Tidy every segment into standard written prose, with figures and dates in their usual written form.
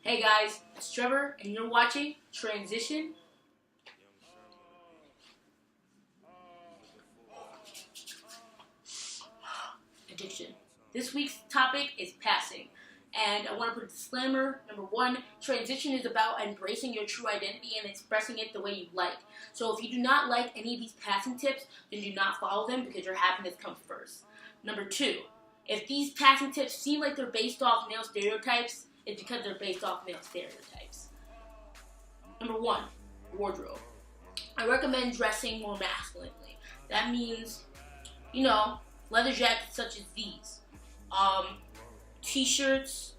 Hey guys, it's Trevor, and you're watching Transition. Addiction. This week's topic is passing, and I want to put a disclaimer. Number one, transition is about embracing your true identity and expressing it the way you like. So if you do not like any of these passing tips, then do not follow them because your happiness comes first. Number two, if these passing tips seem like they're based off male stereotypes, it's because they're based off male stereotypes. Number one, wardrobe. I recommend dressing more masculinely. That means, leather jackets such as these. T-shirts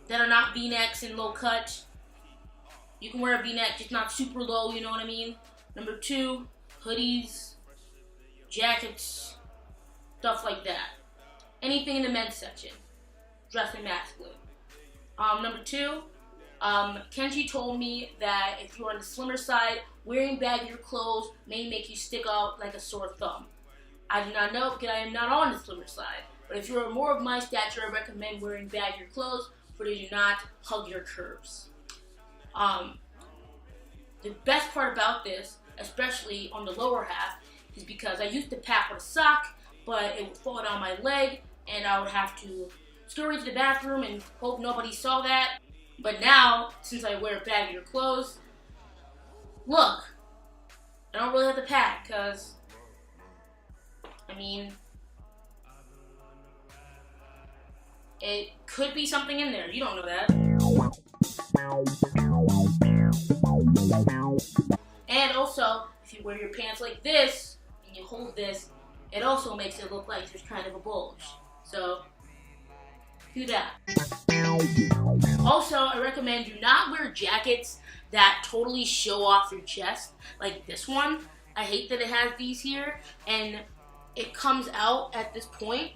that are not V-necks and low cut. You can wear a V-neck, just not super low, you know what I mean? Number two, hoodies, jackets, stuff like that. Anything in the men's section. Dressing masculine. Number two, Kenji told me that if you're on the slimmer side, wearing baggier clothes may make you stick out like a sore thumb. I do not know because I am not on the slimmer side. But if you're more of my stature, I recommend wearing baggier clothes, for they do not hug your curves. The best part about this, especially on the lower half, is because I used to pack with a sock, but it would fall down my leg, and I would have to scurry to the bathroom and hope nobody saw that. But now, since I wear baggier clothes, look, I don't really have to pack, because, it could be something in there. You don't know that. And also, if you wear your pants like this, and you hold this, it also makes it look like there's kind of a bulge. So, do that. Also, I recommend do not wear jackets that totally show off your chest, like this one. I hate that it has these here, and it comes out at this point,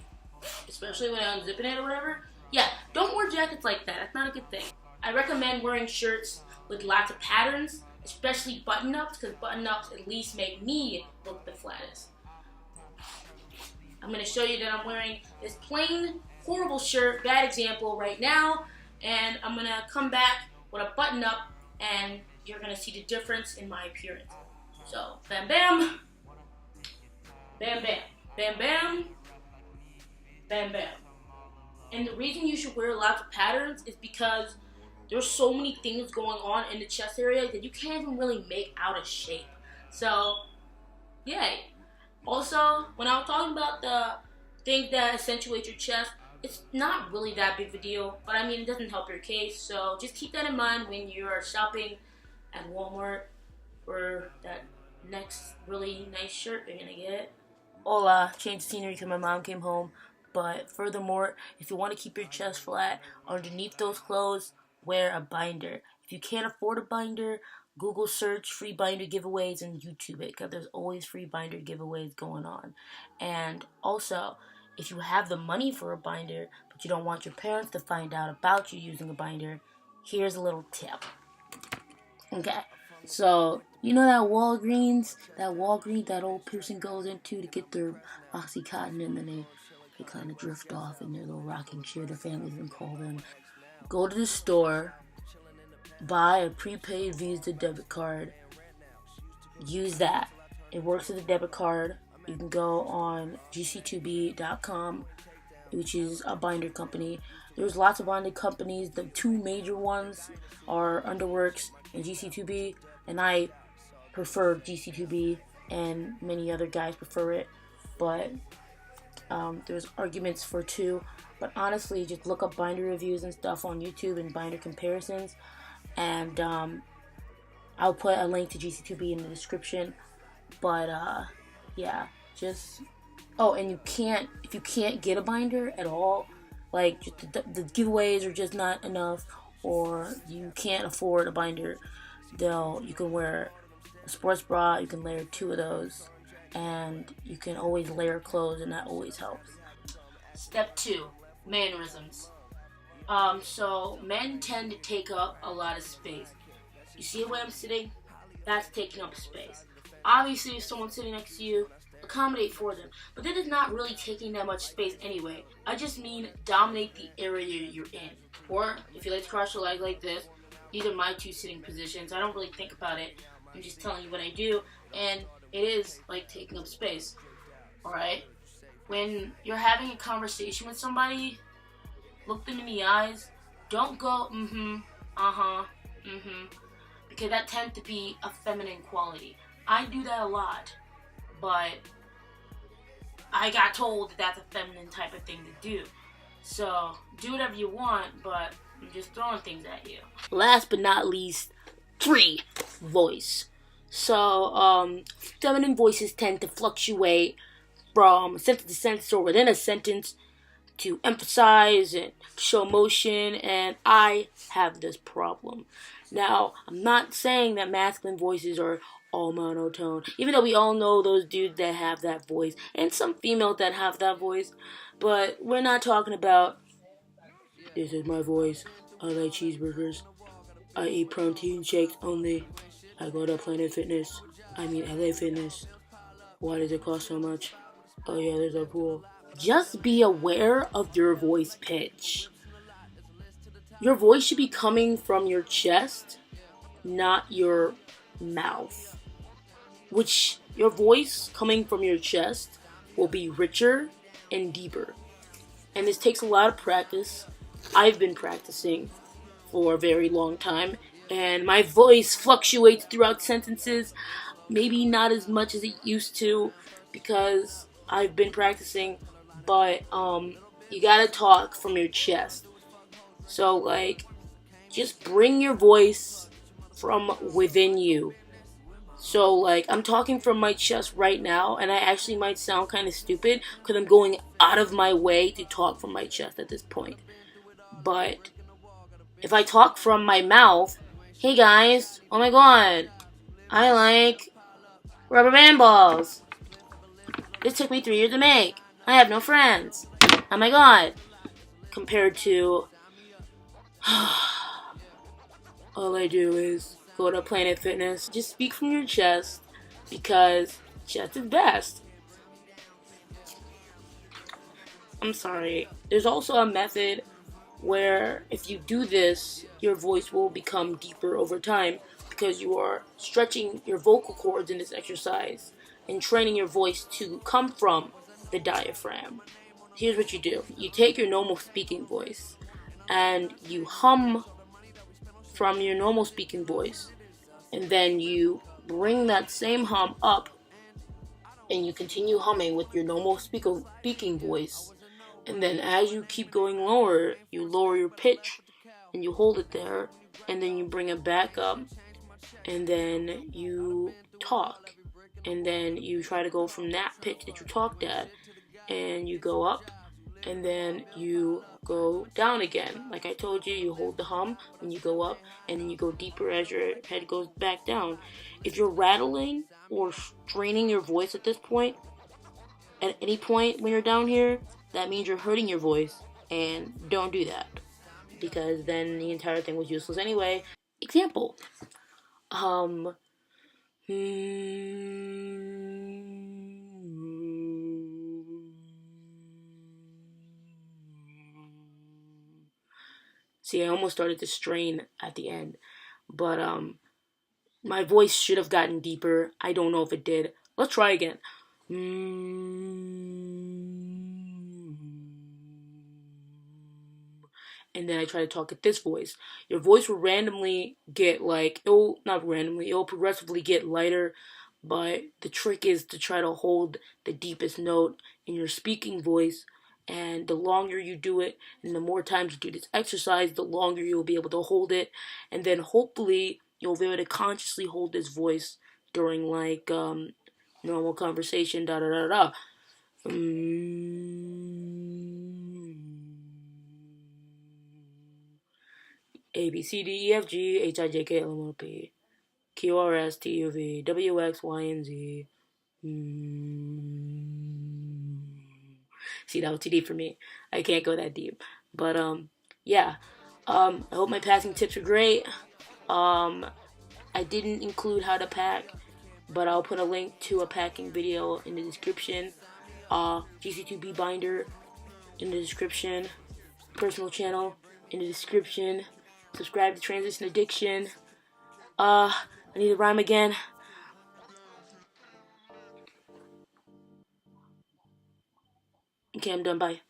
especially when I unzipping it or whatever. Yeah, don't wear jackets like that. That's not a good thing. I recommend wearing shirts with lots of patterns, especially button-ups, because button-ups at least make me look the flattest. I'm going to show you that I'm wearing this plain, horrible shirt, bad example right now, and I'm going to come back with a button-up, and you're going to see the difference in my appearance. So, bam, bam, bam, bam, bam, bam, bam, bam. And the reason you should wear lots of patterns is because there's so many things going on in the chest area that you can't even really make out a shape. So, yay. Also, when I was talking about the things that accentuate your chest, it's not really that big of a deal, but it doesn't help your case. So just keep that in mind when you're shopping at Walmart for that next really nice shirt you're gonna get. Hola, change scenery because my mom came home. But furthermore, if you want to keep your chest flat, underneath those clothes, wear a binder. If you can't afford a binder, Google search free binder giveaways and YouTube it, because there's always free binder giveaways going on. And also, if you have the money for a binder, but you don't want your parents to find out about you using a binder, here's a little tip. Okay, so you know that Walgreens that old person goes into to get their Oxycontin, and then they kind of drift off in their little rocking chair, their families even call them. Go to the store, buy a prepaid Visa debit card, use that. It works with a debit card. You can go on gc2b.com, which is a binder company. There's lots of binder companies. The two major ones are Underworks and GC2B, and I prefer GC2B, and many other guys prefer it, but there's arguments for two. But honestly, just look up binder reviews and stuff on YouTube and binder comparisons, and I'll put a link to GC2B in the description. But yeah, just and if you can't get a binder at all, like just the giveaways are just not enough, or you can't afford a binder, you can wear a sports bra. You can layer 2 of those, and you can always layer clothes, and that always helps. Step 2, mannerisms. So men tend to take up a lot of space. You see the way I'm sitting? That's taking up space. Obviously, if someone's sitting next to you, accommodate for them. But that is not really taking that much space anyway. I just mean dominate the area you're in. Or if you like to cross your leg like this, these are my 2 sitting positions. I don't really think about it. I'm just telling you what I do, and it is like taking up space. Alright? When you're having a conversation with somebody, look them in the eyes. Don't go, because that tends to be a feminine quality. I do that a lot, but I got told that that's a feminine type of thing to do. So, do whatever you want, but I'm just throwing things at you. Last but not least, 3, voice. So, feminine voices tend to fluctuate from sentence to sentence or within a sentence to emphasize and show emotion, and I have this problem. Now, I'm not saying that masculine voices are all monotone, even though we all know those dudes that have that voice, and some females that have that voice, but we're not talking about, this is my voice, I like cheeseburgers, I eat protein shakes only, I go to Planet Fitness, LA Fitness, why does it cost so much? Oh yeah, there's a pool. Just be aware of your voice pitch. Your voice should be coming from your chest, not your mouth. Which, your voice coming from your chest will be richer and deeper. And this takes a lot of practice. I've been practicing for a very long time, and my voice fluctuates throughout sentences, maybe not as much as it used to, because I've been practicing, but you gotta talk from your chest. So, like, just bring your voice from within you. So, like, I'm talking from my chest right now, and I actually might sound kind of stupid because I'm going out of my way to talk from my chest at this point. But if I talk from my mouth, hey guys, oh my god, I like rubber band balls. This took me 3 years to make. I have no friends. Oh my god. Compared to, all I do is go to Planet Fitness. Just speak from your chest, because chest is best. I'm sorry. There's also a method where if you do this, your voice will become deeper over time, because you are stretching your vocal cords in this exercise and training your voice to come from the diaphragm. Here's what you do. You take your normal speaking voice and you hum from your normal speaking voice, and then you bring that same hum up and you continue humming with your normal speaking voice, and then as you keep going lower, you lower your pitch and you hold it there, and then you bring it back up, and then you talk, and then you try to go from that pitch that you talked at, and you go up, and then you go down again. Like I told you, you hold the hum, and you go up, and then you go deeper as your head goes back down. If you're rattling or straining your voice at this point, at any point when you're down here, that means you're hurting your voice, and don't do that, because then the entire thing was useless anyway. Example. See, I almost started to strain at the end, but my voice should have gotten deeper. I don't know if it did. Let's try again. And then I try to talk at this voice. Your voice will randomly get it'll progressively get lighter, but the trick is to try to hold the deepest note in your speaking voice, and the longer you do it, and the more times you do this exercise, the longer you'll be able to hold it, and then hopefully you'll be able to consciously hold this voice during normal conversation, da da da da. A B C D E F G H I J K L M N O P Q R S T U V W X Y and Z. See, that was too deep for me. I can't go that deep. But yeah. I hope my packing tips are great. I didn't include how to pack, but I'll put a link to a packing video in the description. GC2B binder in the description. Personal channel. in the description. Subscribe to Transition Addiction. I need to rhyme again. Okay, I'm done. Bye.